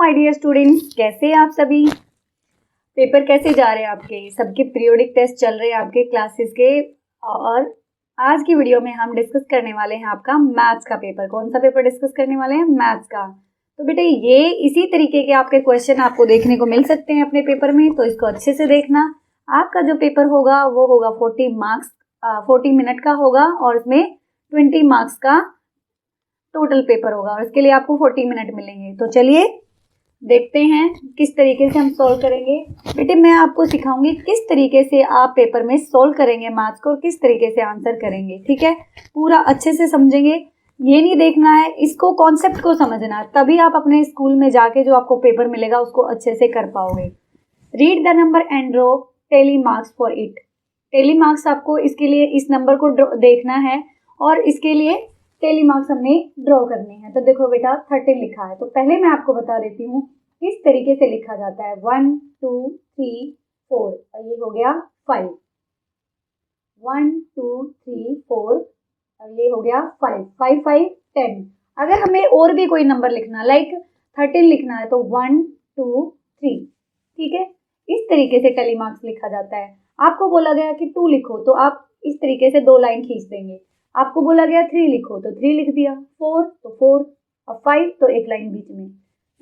My dear students, कैसे हैं आप सभी। पेपर कैसे जा रहे हैं आपके? सबके पीरियोडिक टेस्ट चल रहे हैं आपके क्लासेस के। और आज की वीडियो में हम डिस्कस करने वाले हैं आपका मैथ्स का पेपर। कौन सा पेपर डिस्कस करने वाले हैं? मैथ्स का। तो बेटे ये इसी तरीके के आपके क्वेश्चन आपको देखने को मिल सकते हैं अपने पेपर में, तो इसको अच्छे से देखना। आपका जो पेपर होगा वो होगा 40 मिनट का होगा और इसमें 20 मार्क्स का टोटल पेपर होगा और इसके लिए आपको 40 मिनट मिलेंगे। तो चलिए देखते हैं किस तरीके से हम सॉल्व करेंगे। बेटे मैं आपको सिखाऊंगी किस तरीके से आप पेपर में सॉल्व करेंगे मैथ्स को और किस तरीके से आंसर करेंगे। ठीक है, पूरा अच्छे से समझेंगे। ये नहीं देखना है, इसको कॉन्सेप्ट को समझना है, तभी आप अपने स्कूल में जाके जो आपको पेपर मिलेगा उसको अच्छे से कर पाओगे। Read the number and draw tally marks for it. Tally marks आपको इसके लिए इस नंबर को देखना है और इसके लिए टेली मार्क्स हमने ड्रॉ करने हैं। तो देखो बेटा 13 लिखा है, तो पहले मैं आपको बता देती हूँ किस तरीके से लिखा जाता है। 1 2 3 4 और ये हो गया 5। 1 2 3 4 और ये हो गया 5। 5 5 10। अगर हमें और भी कोई नंबर लिखना लाइक 13 लिखना है तो 1 2 3। ठीक है, इस तरीके से टेली मार्क्स लिखा जाता है। आपको बोला गया कि 2 लिखो तो आप इस तरीके से 2 लाइन खींच देंगे। आपको बोला गया 3 लिखो तो 3 लिख दिया, 4 तो 4 और 5 तो एक लाइन बीच में।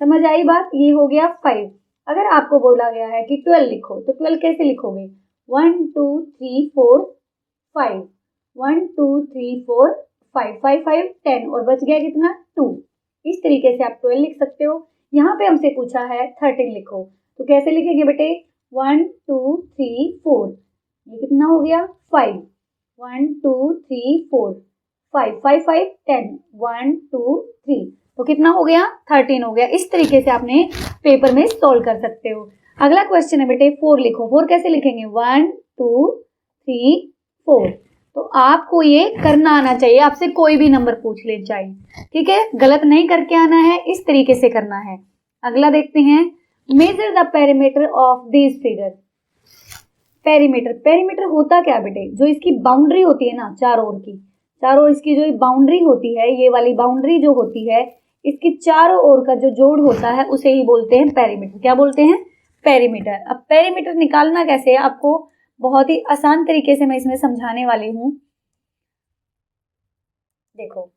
समझ आई बात? ये हो गया 5। अगर आपको बोला गया है कि 12 लिखो तो 12 कैसे लिखोगे? 1 2 3 4 5। 1 2 3 4 5 5 5 10 और बच गया कितना? 2। इस तरीके से आप 12 लिख सकते हो। यहाँ पे हमसे पूछा है 13 लिखो, तो कैसे लिखेंगे बेटे? 1 2 3 4। ये कितना हो गया? 5। 1 2 3 4 5 5 5 10 1 2 3 तो कितना हो गया? 13 हो गया। इस तरीके से आपने पेपर में सॉल्व कर सकते हो। अगला क्वेश्चन है बेटे 4 लिखो। 4 कैसे लिखेंगे? 1 2 3 4। तो आपको ये करना आना चाहिए, आपसे कोई भी नंबर पूछ ले चाहिए। ठीक है, गलत नहीं करके आना है, इस तरीके से करना है। अगला देखते हैं, measure the perimeter of this figure. Perimeter, perimeter होता क्या बेटे? जो इसकी बाउंड्री होती है ना चारों ओर की, चारों इसकी जो बाउंड्री होती है, ये वाली बाउंड्री जो होती है, इसकी चारों ओर का जो जोड़ होता है उसे ही बोलते हैं पेरीमीटर। क्या बोलते हैं? पेरीमीटर। अब पेरीमीटर निकालना कैसे है आपको बहुत ही आसान तरीके से मैं इसमें समझाने वाली हूँ। देखो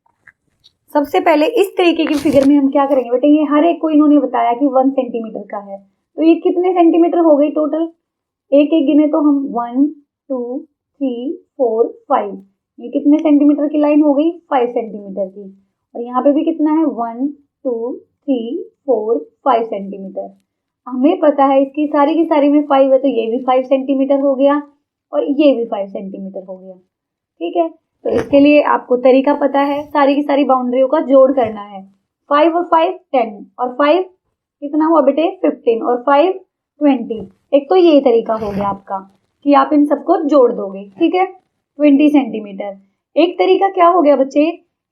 सबसे पहले इस तरीके की फिगर में हम क्या करेंगे बेटे, ये हर एक को इन्होंने बताया कि 1 सेंटीमीटर का है, तो ये कितने सेंटीमीटर हो गई टोटल? एक एक गिने तो हम 1 2 3 4 5। ये कितने सेंटीमीटर की लाइन हो गई? 5 सेंटीमीटर की। और यहाँ पे भी कितना है? 1 2 3 4 5 सेंटीमीटर। हमें पता है इसकी सारी की सारी में 5 है, तो ये भी 5 सेंटीमीटर हो गया और ये भी 5 सेंटीमीटर हो गया। ठीक है, तो इसके लिए आपको तरीका पता है, सारी की सारी बाउंड्रियों का जोड़ करना है। 5 और 5 10 और 5 कितना हुआ बेटे? 15 और 5 20। एक तो ये तरीका हो गया आपका कि आप इन सबको जोड़ दोगे। ठीक है, 20 सेंटीमीटर। एक तरीका क्या हो गया बच्चे?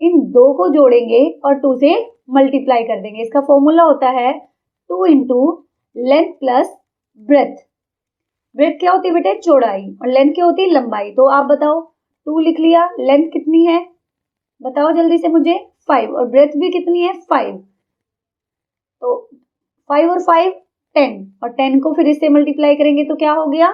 इन दो को जोड़ेंगे और 2 से मल्टीप्लाई कर देंगे। इसका फॉर्मूला होता है 2 into length plus breadth. Breadth क्या होती है बेटे? चौड़ाई, और लेंथ क्या होती है? लंबाई। तो आप बताओ, 2 लिख लिया, लेंथ कितनी है बताओ जल्दी से मुझे? 5। और ब्रेथ भी कितनी है? 5। तो 5 और 5 10 और 10 को फिर इससे मल्टीप्लाई करेंगे तो क्या हो गया?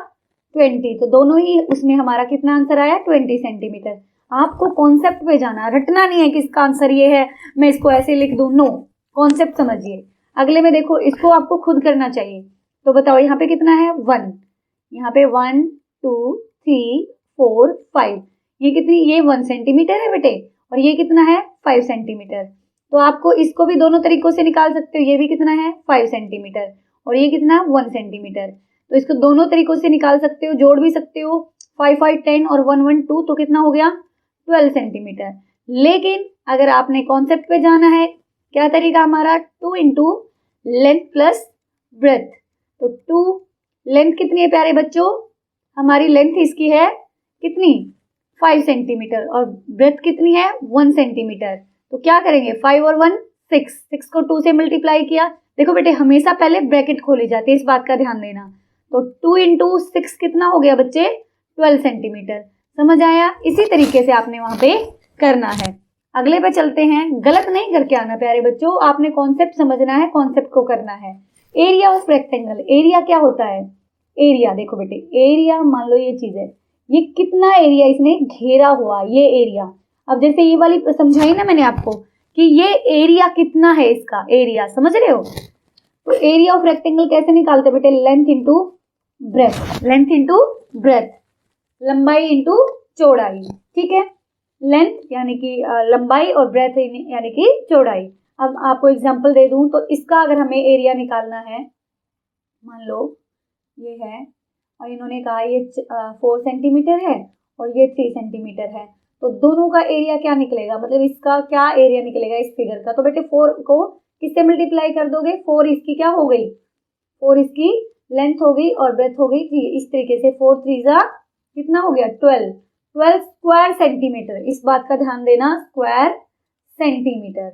20। तो दोनों ही उसमें हमारा कितना आंसर आया? 20 सेंटीमीटर। आपको कॉन्सेप्ट पे जाना, रटना नहीं है कि इसका आंसर ये है मैं इसको ऐसे लिख दूं। नो, कॉन्सेप्ट समझिए। अगले में देखो, इसको आपको खुद करना चाहिए। तो बताओ यहाँ पे कितना है? 1। यहाँ पे 1 2 3 4 5। ये कितनी? ये 1 सेंटीमीटर है बेटे, और ये कितना है? 5 सेंटीमीटर। तो आपको इसको भी दोनों तरीकों से निकाल सकते हो। ये भी कितना है? 5 सेंटीमीटर और ये कितना? 1 सेंटीमीटर। तो इसको दोनों तरीकों से निकाल सकते हो, जोड़ भी सकते हो। 5 5 10 और 1 1 2 तो कितना हो गया? 12 सेंटीमीटर। लेकिन अगर आपने कॉन्सेप्ट पे जाना है, क्या तरीका हमारा? 2 इंटू लेंथ प्लस ब्रेथ। तो 2 लेंथ कितनी है प्यारे बच्चों? हमारी लेंथ इसकी है कितनी? 5 सेंटीमीटर और ब्रेथ कितनी है? 1 सेंटीमीटर। तो क्या करेंगे? 5 और 1 6। 6 को 2 से मल्टीप्लाई किया। देखो बेटे हमेशा पहले ब्रैकेट खोली जाती है, इस बात का ध्यान देना। तो 2 इंटू 6 कितना हो गया बच्चे? 12 सेंटीमीटर। समझ आया? इसी तरीके से आपने वहां पे करना है। अगले पे चलते हैं। गलत नहीं करके आना प्यारे बच्चों, आपने कॉन्सेप्ट समझना है, कॉन्सेप्ट को करना है। एरिया ऑफ रेक्टेंगल, एरिया क्या होता है? एरिया देखो बेटे, एरिया मान लो ये चीज है, ये कितना एरिया इसने घेरा हुआ, ये एरिया। अब जैसे ये वाली समझाई ना मैंने आपको कि ये एरिया कितना है, इसका एरिया समझ रहे हो? तो एरिया ऑफ रेक्टेंगल कैसे निकालते बेटे? Length into breadth, length into breadth, लंबाई इंटू चौड़ाई, ठीक है। लेंथ यानी कि लंबाई और ब्रेथ यानी कि चौड़ाई। अब आपको एग्जांपल दे दूं तो इसका अगर हमें एरिया निकालना है, मान लो ये है और इन्होंने कहा ये 4 सेंटीमीटर है और ये 3 सेंटीमीटर है, तो दोनों का एरिया क्या निकलेगा, मतलब इसका क्या एरिया निकलेगा इस फिगर का? तो बेटे 4 को किससे मल्टीप्लाई कर दोगे? 4 इसकी क्या हो गई? 4 इसकी लेंथ हो गई और ब्रेथ हो गई 3। इस तरीके से 4 3 जा कितना हो गया? 12 स्क्वायर सेंटीमीटर। इस बात का ध्यान देना, स्क्वायर सेंटीमीटर,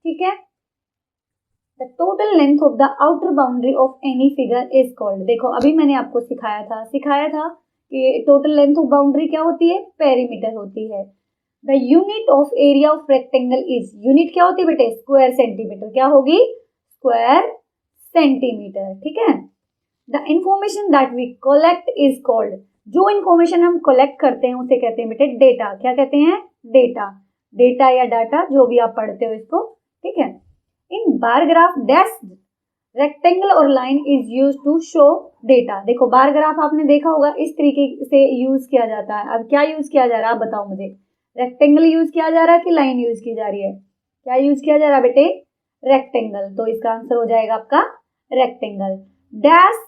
ठीक है। The total length of the outer boundary of any figure is called. देखो अभी मैंने आपको सिखाया था कि टोटल लेंथ ऑफ बाउंड्री क्या होती है? पेरीमीटर होती है। The unit of area of rectangle is, unit क्या होती है बेटे? Square centimetre. क्या होगी? स्क्वायर सेंटीमीटर, ठीक है। The information that we collect is called, जो इंफॉर्मेशन हम कलेक्ट करते हैं उसे कहते हैं बेटे डेटा। क्या कहते हैं? डेटा, डेटा या डाटा, जो भी आप पढ़ते हो इसको, ठीक है। In bar graph dash rectangle और line is use to show data. देखो बार ग्राफ आपने देखा होगा, इस तरीके से यूज किया जाता है। अब क्या यूज किया जा रहा है आप बताओ मुझे? रेक्टेंगल यूज किया जा रहा है कि लाइन यूज की जा रही है? क्या यूज किया जा रहा है बेटे? रेक्टेंगल। तो इसका आंसर हो जाएगा आपका rectangle. Dash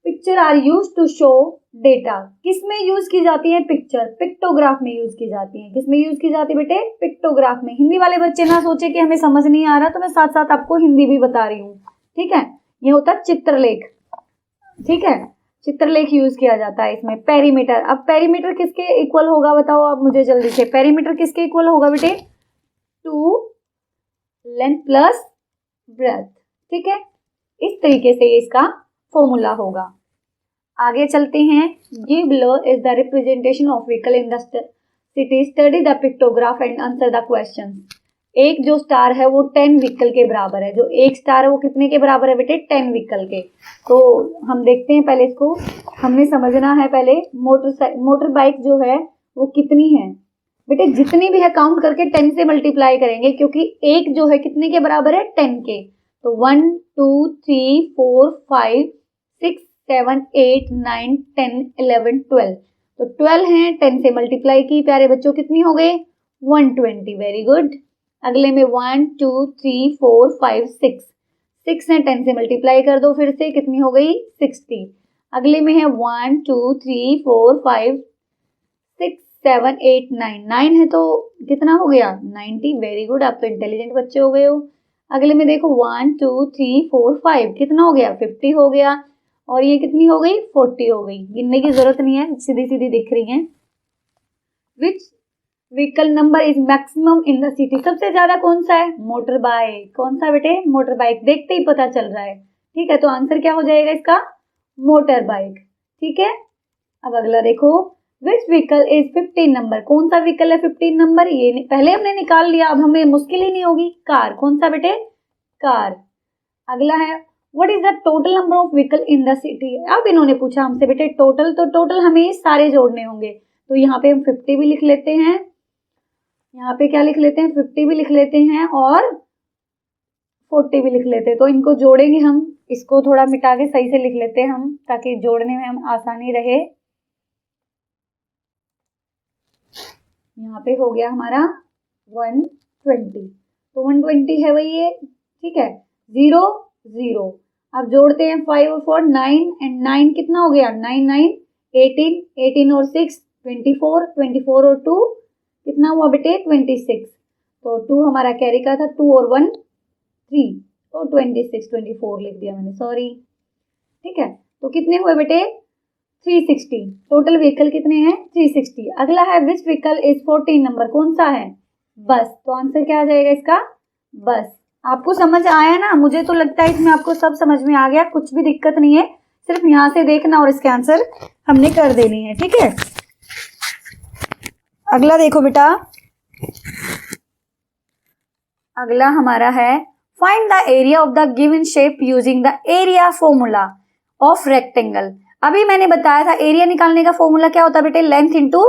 picture are use to show data, किसमें यूज की जाती है? पिक्चर, पिक्टोग्राफ में यूज की जाती है। किसमें यूज की जाती है बेटे? पिक्टोग्राफ में। हिंदी वाले बच्चे ना सोचे कि हमें समझ नहीं आ रहा, तो मैं साथ साथ आपको हिंदी भी बता रही हूँ, ठीक है। ये होता है चित्रलेख, ठीक है, चित्रलेख यूज किया जाता है इसमें। पेरीमीटर, अब पेरीमीटर किसके इक्वल होगा बताओ आप मुझे जल्दी से? पेरीमीटर किसके इक्वल होगा बेटे? 2 लेंथ प्लस ब्रेथ, ठीक है। इस तरीके से इसका फॉर्मूला होगा। आगे चलते हैं। Give below is the representation of vehicle in the city, study the pictograph and answer the question. एक जो स्टार है वो 10 व्हीकल के बराबर है। जो एक स्टार है वो कितने के बराबर है बेटे? 10 व्हीकल के। तो हम देखते हैं, पहले इसको हमने समझना है। पहले मोटर बाइक जो है वो कितनी है बेटे? जितनी भी है काउंट करके 10 से मल्टीप्लाई करेंगे, क्योंकि एक जो है कितने के बराबर है? 10 के। तो 1 2 3 4 5 6 7 8 9 10 11 12, तो 12 हैं, 10 से मल्टीप्लाई की प्यारे बच्चों, कितनी हो गई? 120। Very good. अगले में 1 2 3 4 5 6 हैं, 10 से मल्टीप्लाई कर दो फिर से, कितनी हो गई? 60। अगले में है 1 2 3 4 5 6 7 8 9 है, तो कितना हो गया? 90। वेरी गुड, आप तो इंटेलिजेंट बच्चे हो गए हो। अगले में देखो 1 2 3 4 5, कितना हो गया? 50 हो गया। और ये कितनी हो गई? 40 हो गई। गिनने की जरूरत नहीं है, सीधी सीधी दिख रही है। Which vehicle number is maximum in the city, सबसे ज्यादा कौन सा है? Motorbike. कौन सा बेटे? Motorbike. देखते ही पता चल रहा है, ठीक है। तो आंसर क्या हो जाएगा इसका? मोटर बाइक, ठीक है। अब अगला देखो, विच व्हीकल इज 15 नंबर, कौन सा व्हीकल है 15 नंबर? ये पहले हमने निकाल लिया, अब हमें मुश्किल ही नहीं होगी। कार। कौन सा बेटे? कार। अगला है what is the total number of vehicle in the city. अब इन्होंने पूछा हमसे बेटे टोटल, तो टोटल हमें सारे जोड़ने होंगे। तो यहाँ पे हम 50 भी लिख लेते हैं, यहाँ पे क्या लिख लेते हैं? 50 भी लिख लेते हैं और 40 भी लिख लेते हैं। तो इनको जोड़ेंगे हम, इसको थोड़ा मिटा के सही से लिख लेते हैं हम, ताकि जोड़ने में हम आसानी रहे। यहाँ पे हो गया हमारा 120, तो 120 है वही है, ठीक है। 0 0। अब जोड़ते हैं 5 और 4 9, एंड 9 कितना हो गया? 9 9 18, 18 और 6 24, 24 और 2 कितना हुआ बेटे? 26। तो 2 हमारा कैरी का था, 2 और 1 3, तो 26 24 लिख दिया मैंने, सॉरी, ठीक है। तो कितने हुए बेटे? 360। टोटल व्हीकल कितने हैं? 360। अगला है विच व्हीकल इज 14 नंबर, कौन सा है? बस। तो आंसर क्या आ जाएगा इसका? बस। आपको समझ आया ना? मुझे तो लगता है इसमें आपको सब समझ में आ गया, कुछ भी दिक्कत नहीं है, सिर्फ यहाँ से देखना और इसके आंसर हमने कर देने हैं, ठीक है। अगला देखो बेटा, अगला हमारा है find the area of the given shape using the area formula of rectangle. अभी मैंने बताया था एरिया निकालने का फॉर्मूला क्या होता है बेटे, length into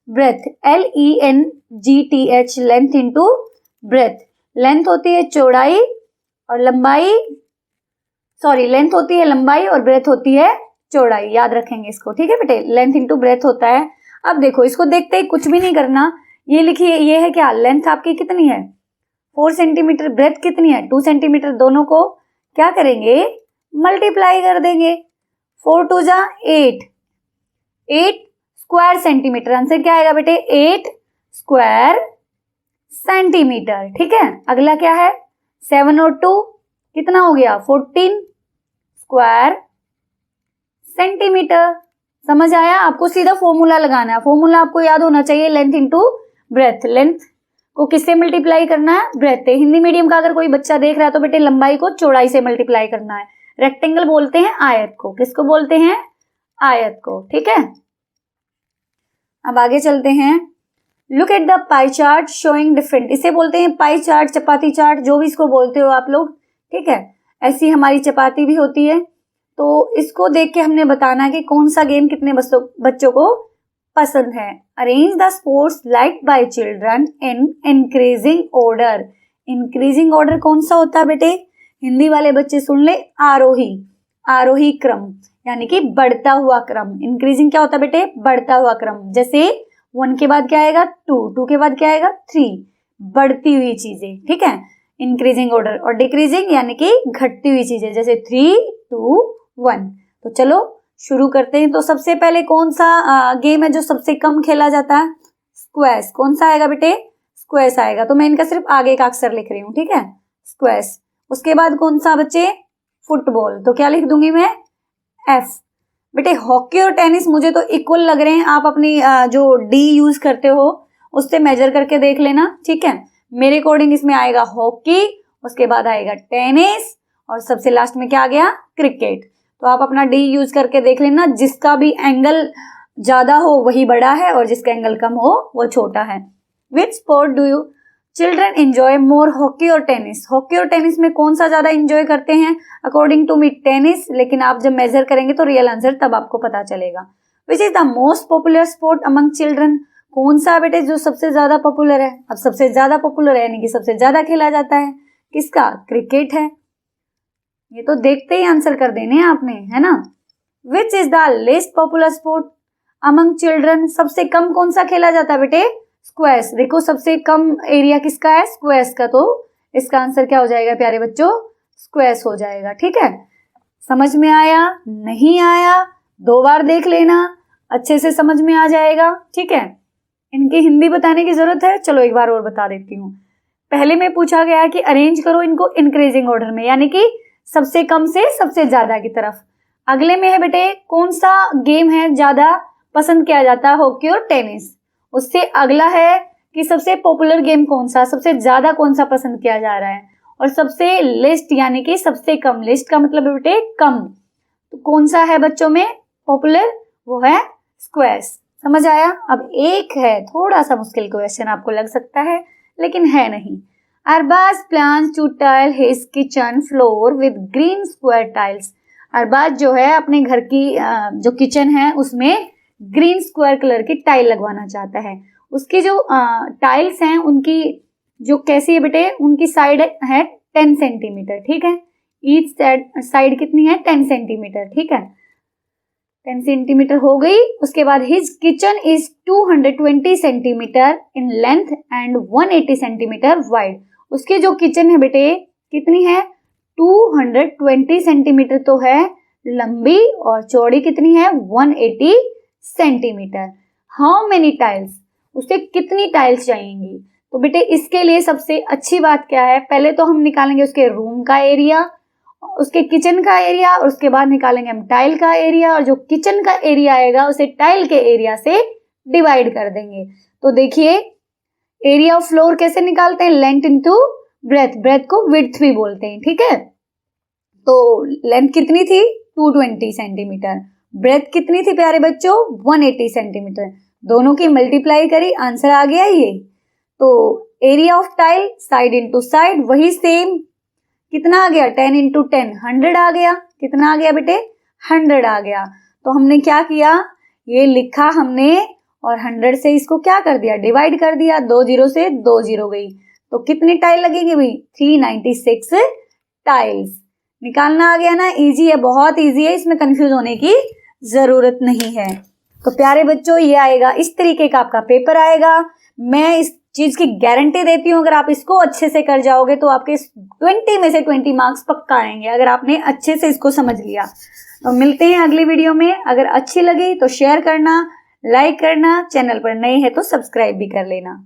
breadth, LENGTH, length into breadth. Length होती है चौड़ाई और लंबाई, सॉरी लेंथ होती है लंबाई और ब्रेथ होती है चौड़ाई, याद रखेंगे इसको, ठीक है बेटे, लेंथ इंटू ब्रेथ होता है। अब देखो इसको देखते ही कुछ भी नहीं करना, ये लिखिए, ये है क्या, लेंथ आपकी कितनी है 4 सेंटीमीटर, ब्रेथ कितनी है 2 सेंटीमीटर, दोनों को क्या करेंगे मल्टीप्लाई कर देंगे, 4 2 जा 8, 8 स्क्वायर सेंटीमीटर, आंसर क्या आएगा बेटे 8 स्क्वायर सेंटीमीटर, ठीक है। अगला क्या है 7 और 2 कितना हो गया 14 स्क्वायर सेंटीमीटर। समझ आया, आपको सीधा फॉर्मूला लगाना है, फॉर्मूला आपको याद होना चाहिए, लेंथ इंटू ब्रेथ। लेंथ को किससे मल्टीप्लाई करना है, ब्रेथ से। हिंदी मीडियम का अगर कोई बच्चा देख रहा है तो बेटे लंबाई को चौड़ाई से मल्टीप्लाई करना है। रेक्टेंगल बोलते हैं आयत को, किसको बोलते हैं आयत को, ठीक है। अब आगे चलते हैं, look at the pie chart showing different, इसे बोलते हैं पाई चार्ट, चपाती चार्ट, जो भी इसको बोलते हो आप लोग, ठीक है। ऐसी हमारी चपाती भी होती है, तो इसको देख के हमने बताना है कि कौन सा गेम कितने बच्चों को पसंद है। Arrange the sports like bye children in increasing order. Increasing order कौन सा होता है बेटे, हिंदी वाले बच्चे सुन ले, आरोही, आरोही क्रम, यानी कि बढ़ता हुआ क्रम। इंक्रीजिंग क्या होता है बेटे, बढ़ता हुआ क्रम। जैसे 1 के बाद क्या आएगा 2, 2 के बाद क्या आएगा 3, बढ़ती हुई चीजें, ठीक है, इंक्रीजिंग ऑर्डर। और डिक्रीजिंग यानी कि घटती हुई चीजें, जैसे 3 2 1। तो चलो शुरू करते हैं। तो सबसे पहले कौन सा गेम है जो सबसे कम खेला जाता है, स्क्वैश। कौन सा आएगा बेटे, स्क्वैश आएगा। तो मैं इनका सिर्फ आगे का अक्षर लिख रही हूँ, ठीक है, स्क्वैश। उसके बाद कौन सा बच्चे, फुटबॉल, तो क्या लिख दूंगी मैं F। बेटे हॉकी और टेनिस मुझे तो इक्वल लग रहे हैं, आप अपनी जो डी यूज करते हो उससे मेजर करके देख लेना, ठीक है। मेरे अकॉर्डिंग इसमें आएगा हॉकी, उसके बाद आएगा टेनिस और सबसे लास्ट में क्या आ गया क्रिकेट। तो आप अपना डी यूज करके देख लेना, जिसका भी एंगल ज्यादा हो वही बड़ा है और जिसका एंगल कम हो वो छोटा है। Which sport do you children enjoy more, hockey और टेनिस। हॉकी और टेनिस में कौन सा ज्यादा एंजॉय करते हैं, अकॉर्डिंग टू मी टेनिस, लेकिन आप जब मेजर करेंगे तो रियल आंसर तब आपको पता चलेगा। Which is the most popular sport among children, कौन सा बेटे जो सबसे ज्यादा पॉपुलर है। अब सबसे ज्यादा पॉपुलर है यानी कि सबसे ज्यादा खेला जाता है, किसका, क्रिकेट है। ये तो देखते ही आंसर कर देने हैं आपने, है ना। Which is the लेस्ट popular sport among children, सबसे कम कौन सा खेला जाता है बेटे, स्क्वैश। देखो सबसे कम एरिया किसका है, स्क्वैश का, तो इसका आंसर क्या हो जाएगा प्यारे बच्चों, स्क्वैश हो जाएगा, ठीक है। समझ में आया, नहीं आया 2 बार देख लेना, अच्छे से समझ में आ जाएगा, ठीक है। इनकी हिंदी बताने की जरूरत है, चलो एक बार और बता देती हूँ। पहले में पूछा गया कि अरेंज करो इनको इंक्रीजिंग ऑर्डर में, यानी कि सबसे कम से सबसे ज्यादा की तरफ। अगले में है बेटे कौन सा गेम है ज्यादा पसंद किया जाता है, हॉकी और टेनिस। उससे अगला है कि सबसे पॉपुलर गेम कौन सा, सबसे ज्यादा कौन सा पसंद किया जा रहा है। और सबसे लिस्ट यानी कि सबसे कम, लिस्ट का मतलब बेटे कम, तो कौन सा है बच्चों में पॉपुलर, वो है स्क्वैश। समझ आया। अब एक है थोड़ा सा मुश्किल क्वेश्चन, आपको लग सकता है लेकिन है नहीं। Arbaz plans to tile his kitchen floor with green square tiles. Arbaz जो है अपने घर की जो किचन है उसमें ग्रीन स्क्वायर कलर की टाइल लगवाना चाहता है। उसकी जो टाइल्स हैं उनकी जो कैसी है बेटे, उनकी साइड है 10 सेंटीमीटर, ठीक है। ईच साइड कितनी है 10 सेंटीमीटर, ठीक है, 10 सेंटीमीटर हो गई। उसके बाद his kitchen is 220 centimetre in length and 180 centimetre wide. उसकी जो किचन है बेटे कितनी है 220 सेंटीमीटर तो है लंबी, और चौड़ी कितनी है 180 सेंटीमीटर। हाउ मेनी टाइल्स, उसे कितनी टाइल्स चाहिएंगी। तो बेटे इसके लिए सबसे अच्छी बात क्या है, पहले तो हम निकालेंगे उसके रूम का एरिया, उसके किचन का एरिया, और उसके बाद निकालेंगे हम टाइल का एरिया, और जो किचन का एरिया आएगा उसे टाइल के एरिया से डिवाइड कर देंगे। तो देखिए एरिया ऑफ फ्लोर कैसे निकालते हैं, लेंथ इनटू ब्रेथ, ब्रेथ को विड्थ भी बोलते हैं, ठीक है। तो लेंथ कितनी थी 220 सेंटीमीटर, ब्रेथ कितनी थी प्यारे बच्चों 180 सेंटीमीटर, दोनों की मल्टीप्लाई करी आंसर आ गया ये। तो area of tile side into side वही सेम, कितना आ गया 10 इंटू 10 100 आ गया। कितना आ गया बेटे 100 आ गया। तो हमने क्या किया, ये लिखा हमने और 100 से इसको क्या कर दिया, डिवाइड कर दिया। 2 0 से 2 0 गई, तो कितनी टाइल लगेगी भाई 396 टाइल्स। निकालना आ गया ना, इजी है, बहुत इजी है, इसमें कंफ्यूज होने की जरूरत नहीं है। तो प्यारे बच्चों ये आएगा, इस तरीके का आपका पेपर आएगा। मैं इस चीज की गारंटी देती हूँ, अगर आप इसको अच्छे से कर जाओगे तो आपके 20 में से 20 मार्क्स पक्का आएंगे, अगर आपने अच्छे से इसको समझ लिया। तो मिलते हैं अगली वीडियो में। अगर अच्छी लगी तो शेयर करना, लाइक करना, चैनल पर नए हैं तो सब्सक्राइब भी कर लेना।